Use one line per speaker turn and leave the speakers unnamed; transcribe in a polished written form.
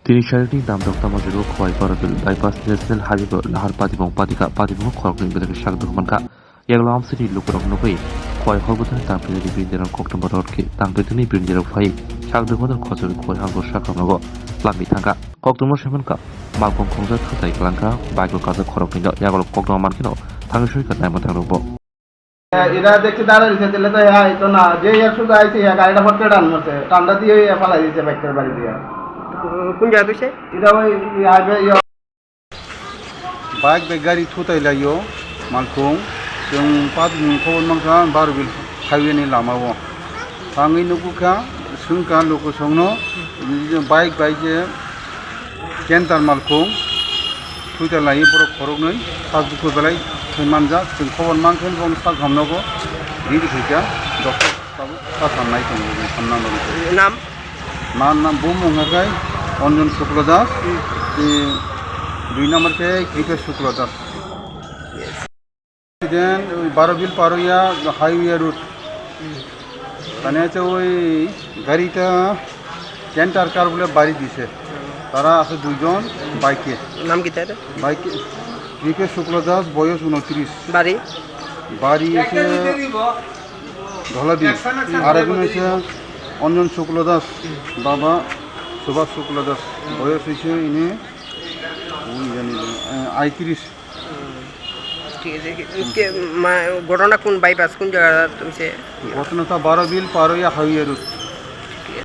তিনি শারীরিক নামদক্তা মজুরু খোয়াই বারবিল বাইপাস नेशनेल हाइवे लाहार पातिबं पातिका पातिबं खरकनि बेलेग सागदु मनका यागला आमसिनि लुकुरक नुबै खय हरबुथान तांपेनि बिनजेराव कक्टम बररके तांपेनि बिनजेराव फाइ सागदु मनर खजर खय हांगो साखामनागो लामि थांगा कक्टम सेमनका मालकं खंजा थुताइ क्लांका बाइको काजा खरकनि यागला कक्टम मानकिनो थांगसुइ कानाय मथांगबो
এরা দেখছি দাঁড়িয়ে দিচ্ছে তাহলে তো হ্যাঁ তো না যে ইয়ার শুধু আইছে হ্যাঁ গাড়িটা ফটকে টান মারছে টান্ডা দিয়ে ফালাই দিচ্ছে বাইকের বাড়ি দিয়ে
কোন জায়গা হইছে
এটা ওই হাইওয়ে
बाइक बे गारि थुतायलायो मालखं जों पातमुंखौ मानखा बारबिल हाइवेनि लामाव थाङै नुगुखा सोंखा लोकेसननो बाइक बाइजे केन्टार मालखं थुतायलायो बर' खरगनै पासबुक बेलाय सैमानजा जों खबर मानखन बन साल खामनांगौ रिदि फैसा डक्टर बाबु पासाननाय दङ खामनांगौ
नाम
नाम बुमुंगाय अन्जन शुक्ल दास दुई नंबर पे कृपेश शुक्ल दास एक्सीडेंट बारबिल पारोया हाईवे रूट তানে ওই গাড়িটা কেন্টার কার বলে বাড়ি দিছে তারা আছে দুইজন বাইকে
নাম কি তার
বাইকে कृपेश शुक्ल दास বয়স 29
বাড়ি
বাড়ি এসে ধলাদি আর একজন এসে অঞ্জন শুক্ল দাস বাবা সুভাষ শুক্ল দাস বয়স হয়েছে ইনি জানি 31
ঠিক আছে ঘটনা কোন বাইপাস কোন জায়গা হইছে
ঘটনাটা বারবিল পারোয়া হাইওয়ে রুট